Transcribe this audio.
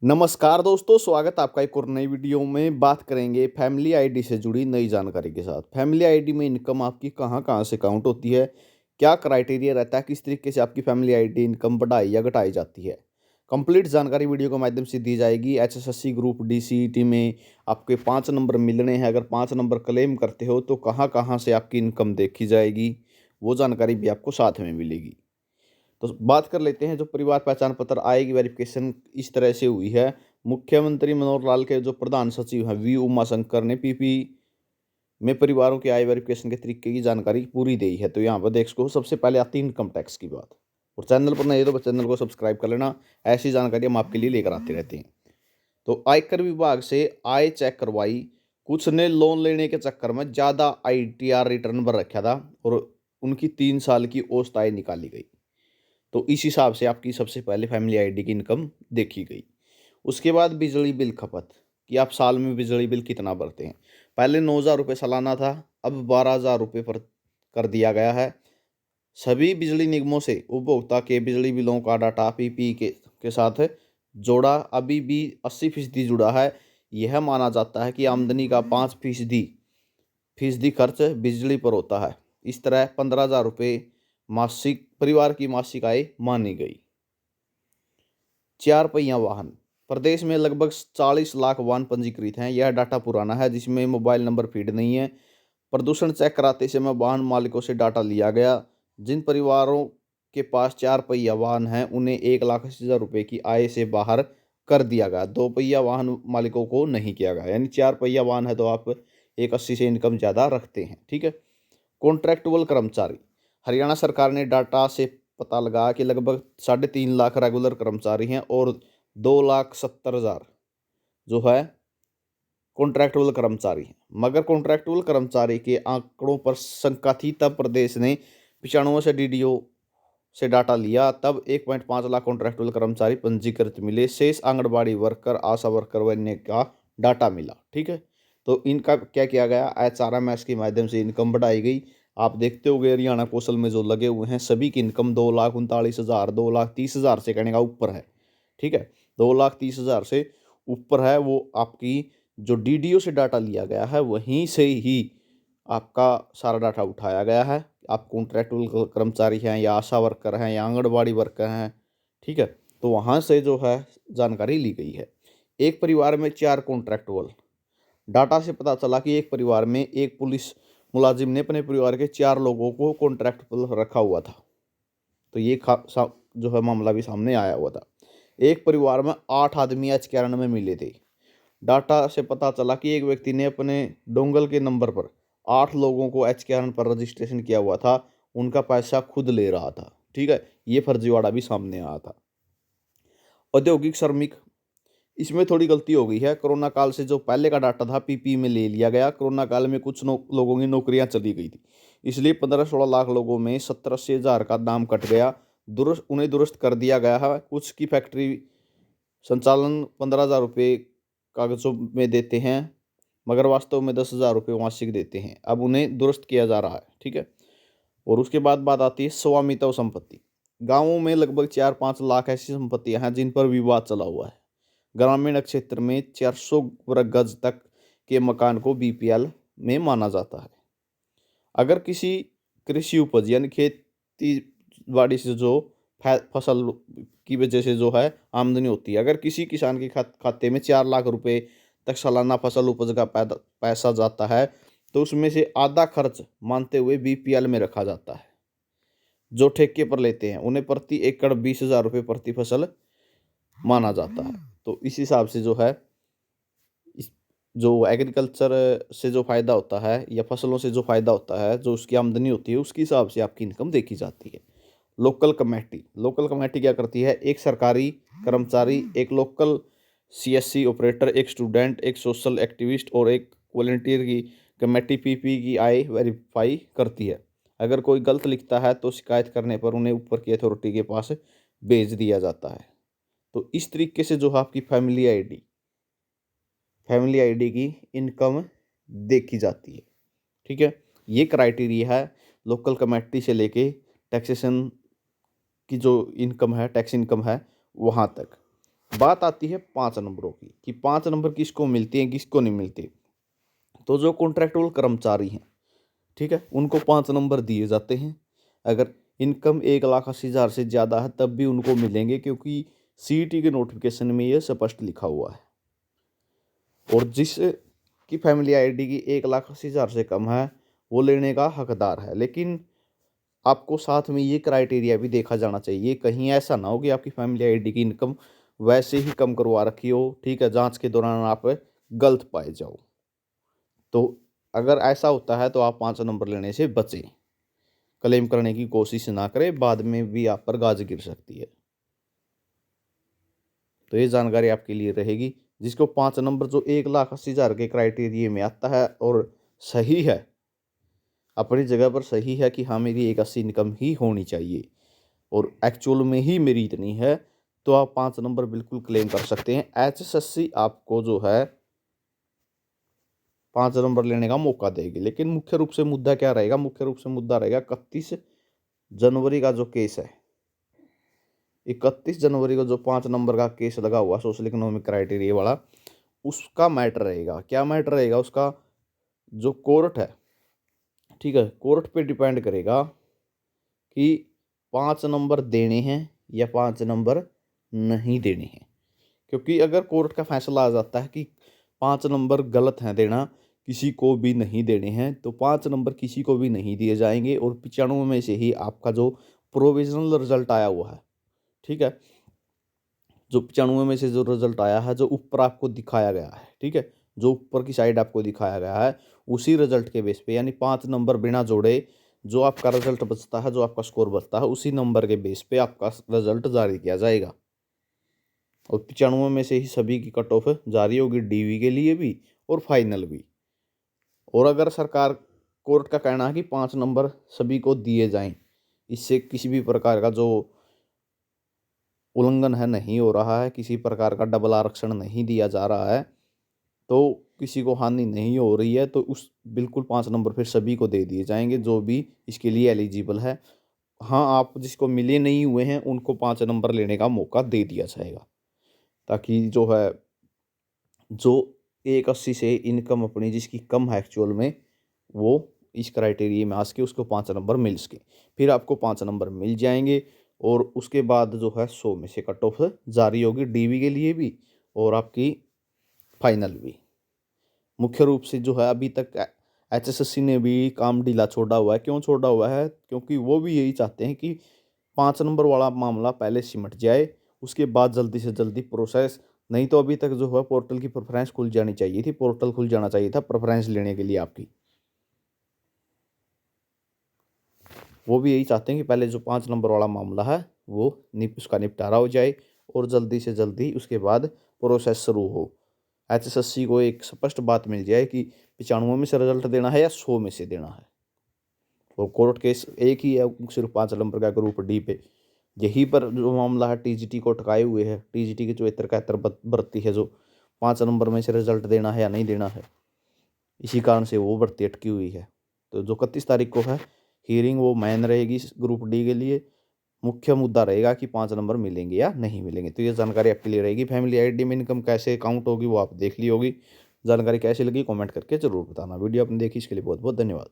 नमस्कार दोस्तों, स्वागत है आपका एक और नई वीडियो में। बात करेंगे फैमिली आईडी से जुड़ी नई जानकारी के साथ। फैमिली आईडी में इनकम आपकी कहां कहां से काउंट होती है, क्या क्राइटेरिया रहता है, किस तरीके से आपकी फैमिली आईडी इनकम बढ़ाई या घटाई जाती है। कंप्लीट जानकारी वीडियो के माध्यम से दी जाएगी। एचएसएससी ग्रुप डी सीईटी में आपके 5 नंबर मिलने हैं। अगर 5 नंबर क्लेम करते हो तो कहाँ कहाँ से आपकी इनकम देखी जाएगी, वो जानकारी भी आपको साथ में मिलेगी। तो बात कर लेते हैं। जो परिवार पहचान पत्र आएगी, वेरिफिकेशन इस तरह से हुई है। मुख्यमंत्री मनोहर लाल के जो प्रधान सचिव हैं वी उमाशंकर ने पीपी में परिवारों के आय वेरिफिकेशन के तरीके की जानकारी पूरी दी है। तो यहाँ पर देख सको, सबसे पहले आती है इनकम टैक्स की बात। और चैनल पर नहीं तो चैनल को सब्सक्राइब कर लेना, ऐसी जानकारी हम आपके लिए लेकर आते रहते हैं। तो आयकर विभाग से आय चेक करवाई। कुछ ने लोन लेने के चक्कर में ज़्यादा आईटीआर रिटर्न भर रखा था और उनकी 3 साल की औसत आय निकाली गई। तो इस हिसाब से आपकी सबसे पहले फैमिली आईडी की इनकम देखी गई। उसके बाद बिजली बिल खपत, कि आप साल में बिजली बिल कितना भरते हैं। पहले 9,000 रुपये सालाना था, अब 12,000 रुपये पर कर दिया गया है। सभी बिजली निगमों से उपभोक्ता के बिजली बिलों का डाटा पीपी के साथ जोड़ा अभी भी 80% जुड़ा है। यह माना जाता है कि आमदनी का 5% फीसदी खर्च बिजली पर होता है। इस तरह 15,000 रुपये मासिक परिवार की मासिक आय मानी गई। 4 पहिया वाहन, प्रदेश में लगभग 40 लाख वाहन पंजीकृत हैं। यह डाटा पुराना है, जिसमें मोबाइल नंबर फीड नहीं है। प्रदूषण चेक कराते समय वाहन मालिकों से डाटा लिया गया। जिन परिवारों के पास 4 पहिया वाहन हैं उन्हें 1,80,000 रुपये की आय से बाहर कर दिया गया। 2 पहिया वाहन मालिकों को नहीं किया गया। यानी 4 पहिया वाहन है तो आप 1,80 से इनकम ज़्यादा रखते हैं। ठीक है। कॉन्ट्रैक्टुअल कर्मचारी, हरियाणा सरकार ने डाटा से पता लगा कि लगभग 3.5 लाख रेगुलर कर्मचारी हैं और 2,70,000 जो है कॉन्ट्रैक्टुअल कर्मचारी हैं। मगर कॉन्ट्रैक्टुअल कर्मचारी के आंकड़ों पर शंका थी, तब प्रदेश ने 95 से डीडीओ से डाटा लिया। तब 1.5 लाख कॉन्ट्रैक्टुअल कर्मचारी पंजीकृत मिले। शेष आंगनबाड़ी वर्कर, आशा वर्कर व अन्य का डाटा मिला। ठीक है। तो इनका क्या किया गया, एचआरएमएस के माध्यम से इनकम बढ़ाई गई। आप देखते होंगे हरियाणा कौशल में जो लगे हुए हैं सभी की इनकम 2,39,000, 2,30,000 से कहने का ऊपर है। ठीक है। 2,30,000 से ऊपर है। वो आपकी जो डीडीओ से डाटा लिया गया है वहीं से ही आपका सारा डाटा उठाया गया है। आप कॉन्ट्रैक्टुअल कर्मचारी हैं या आशा वर्कर हैं या आंगनबाड़ी वर्कर हैं, ठीक है, तो वहाँ से जो है जानकारी ली गई है। एक परिवार में 4 कॉन्ट्रैक्टुअल, डाटा से पता चला कि एक परिवार में एक पुलिस मुलाजिम ने अपने परिवार के 4 लोगों को कॉन्ट्रैक्ट पर रखा हुआ था। तो ये जो है मामला भी सामने आया हुआ था। एक परिवार में 8 आदमी एचकेआरएन में मिले थे। डाटा से पता चला कि एक व्यक्ति ने अपने डोंगल के नंबर पर 8 लोगों को एचकेआरएन पर रजिस्ट्रेशन किया हुआ था, उनका पैसा खुद ले रहा था। ठीक है। ये फर्जीवाड़ा भी सामने आया था। औद्योगिक श्रमिक, इसमें थोड़ी गलती हो गई है। कोरोना काल से जो पहले का डाटा था पीपी में ले लिया गया। कोरोना काल में कुछ लोगों की नौकरियां चली गई थी, इसलिए 15-16 लाख लोगों में 70-80 हज़ार का दाम कट गया। उन्हें दुरुस्त कर दिया गया है। कुछ की फैक्ट्री संचालन 15,000 रुपये कागजों में देते हैं, मगर वास्तव में 10,000 रुपये मासिक देते हैं। अब उन्हें दुरुस्त किया जा रहा है। ठीक है। और उसके बाद बात आती है स्वामित्व संपत्ति। गांवों में लगभग 4-5 लाख ऐसी संपत्तियां हैं जिन पर विवाद चला हुआ है। ग्रामीण क्षेत्र में 400 वर्ग गज तक के मकान को बीपीएल में माना जाता है। अगर किसी कृषि उपज यानी खेती बाड़ी से जो फसल की वजह से जो है आमदनी होती है, अगर किसी किसान के खाते में 4 लाख रुपए तक सालाना फसल उपज का पैसा जाता है तो उसमें से आधा खर्च मानते हुए बीपीएल में रखा जाता है। जो ठेके पर लेते हैं उन्हें प्रति एकड़ 20,000 रुपये प्रति फसल माना जाता है। तो इस हिसाब से जो है इस जो एग्रीकल्चर से जो फ़ायदा होता है या फसलों से जो फ़ायदा होता है, जो उसकी आमदनी होती है, उसके हिसाब से आपकी इनकम देखी जाती है। लोकल कमेटी क्या करती है, एक सरकारी कर्मचारी, एक लोकल सीएससी ऑपरेटर, एक स्टूडेंट, एक सोशल एक्टिविस्ट और एक वॉलंटियर की कमेटी पीपी की आय वेरीफाई करती है। अगर कोई गलत लिखता है तो शिकायत करने पर उन्हें ऊपर की अथॉरिटी के पास भेज दिया जाता है। तो इस तरीके से जो है आपकी फैमिली आईडी की इनकम देखी जाती है। ठीक है। ये क्राइटेरिया है लोकल कमेटी से लेके टैक्सेशन की जो इनकम है, टैक्स इनकम है, वहाँ तक। बात आती है 5 नंबरों की कि 5 नंबर किसको मिलती हैं, किसको नहीं मिलती। तो जो कॉन्ट्रैक्चुअल कर्मचारी हैं, ठीक है, उनको 5 नंबर दिए जाते हैं। अगर इनकम 1,80,000 से ज़्यादा है तब भी उनको मिलेंगे, क्योंकि सीईटी के नोटिफिकेशन में ये स्पष्ट लिखा हुआ है। और जिस की फैमिली आईडी की 1,80,000 से कम है वो लेने का हकदार है। लेकिन आपको साथ में ये क्राइटेरिया भी देखा जाना चाहिए, कहीं ऐसा ना हो कि आपकी फैमिली आईडी की इनकम वैसे ही कम करवा रखी हो, ठीक है, जांच के दौरान आप गलत पाए जाओ। तो अगर ऐसा होता है तो आप 5 नंबर लेने से बचें, क्लेम करने की कोशिश ना करें, बाद में भी आप पर गाज गिर सकती है। तो ये जानकारी आपके लिए रहेगी। जिसको 5 नंबर जो 1,80,000 के क्राइटेरिया में आता है और सही है, अपनी जगह पर सही है कि हाँ मेरी 1,80 इनकम ही होनी चाहिए और एक्चुअल में ही मेरी इतनी है, तो आप 5 नंबर बिल्कुल क्लेम कर सकते हैं। HSSC आपको जो है 5 नंबर लेने का मौका देगी। लेकिन मुख्य रूप से मुद्दा क्या रहेगा? मुख्य रूप से मुद्दा रहेगा 31 जनवरी का जो केस है। 31 जनवरी को जो 5 नंबर का केस लगा हुआ सोशल इकोनॉमिक क्राइटेरिया वाला, उसका मैटर रहेगा। क्या मैटर रहेगा उसका? जो कोर्ट है, ठीक है, कोर्ट पे डिपेंड करेगा कि 5 नंबर देने हैं या 5 नंबर नहीं देने हैं। क्योंकि अगर कोर्ट का फैसला आ जाता है कि 5 नंबर गलत हैं देना, किसी को भी नहीं देने हैं, तो 5 नंबर किसी को भी नहीं दिए जाएंगे और 95 में से ही आपका जो प्रोविजनल रिजल्ट आया हुआ है, ठीक है, जो 95 में से जो रिजल्ट आया है, जो ऊपर आपको दिखाया गया है, ठीक है, जो ऊपर की साइड आपको दिखाया गया है, उसी रिजल्ट के बेस पे, यानी 5 नंबर बिना जोड़े जो आपका रिजल्ट बचता है, जो आपका स्कोर बचता है, उसी नंबर के बेस पे आपका रिजल्ट जारी किया जाएगा। और 95 में से ही सभी की कट ऑफ जारी होगी, डीवी के लिए भी और फाइनल भी। और अगर सरकार, कोर्ट का कहना है कि 5 नंबर सभी को दिए जाएं, इससे किसी भी प्रकार का जो उल्लंघन है नहीं हो रहा है, किसी प्रकार का डबल आरक्षण नहीं दिया जा रहा है, तो किसी को हानि नहीं हो रही है, तो उस बिल्कुल 5 नंबर फिर सभी को दे दिए जाएंगे जो भी इसके लिए एलिजिबल है। हाँ, आप जिसको मिले नहीं हुए हैं उनको 5 नंबर लेने का मौका दे दिया जाएगा, ताकि जो है, जो 1,80 से इनकम अपनी जिसकी कम है एक्चुअल में, वो इस क्राइटेरिया में आ सके, उसको 5 नंबर मिल सके। फिर आपको 5 नंबर मिल जाएंगे और उसके बाद जो है 100 में से कट ऑफ जारी होगी, डीवी के लिए भी और आपकी फाइनल भी। मुख्य रूप से जो है अभी तक HSSC ने भी काम ढीला छोड़ा हुआ है। क्यों छोड़ा हुआ है? क्योंकि वो भी यही चाहते हैं कि 5 नंबर वाला मामला पहले सिमट जाए, उसके बाद जल्दी से जल्दी प्रोसेस। नहीं तो अभी तक जो है पोर्टल की प्रेफरेंस खुल जानी चाहिए थी, पोर्टल खुल जाना चाहिए था प्रेफरेंस लेने के लिए आपकी। वो भी यही चाहते हैं कि पहले जो 5 नंबर वाला मामला है वो उसका निपटारा हो जाए और जल्दी से जल्दी उसके बाद प्रोसेस शुरू हो। HSSC को एक स्पष्ट बात मिल जाए कि 95 में से रिजल्ट देना है या 100 में से देना है। और कोर्ट केस एक ही है, सिर्फ 5 नंबर का ग्रुप डी पे। यहीं पर जो मामला है TGT को अटकाए हुए है। TGT की जो 73 भर्ती है, जो 5 नंबर में से रिजल्ट देना है या नहीं देना है, इसी कारण से वो भर्ती अटकी हुई है। तो जो 31 तारीख को है हियरिंग, वो मेन रहेगी ग्रुप डी के लिए। मुख्य मुद्दा रहेगा कि 5 नंबर मिलेंगे या नहीं मिलेंगे। तो ये जानकारी आपके लिए रहेगी। फैमिली आईडी में इनकम कैसे काउंट होगी वो आप देख ली होगी। जानकारी कैसी लगी कमेंट करके ज़रूर बताना। वीडियो आपने देखी इसके लिए बहुत बहुत धन्यवाद।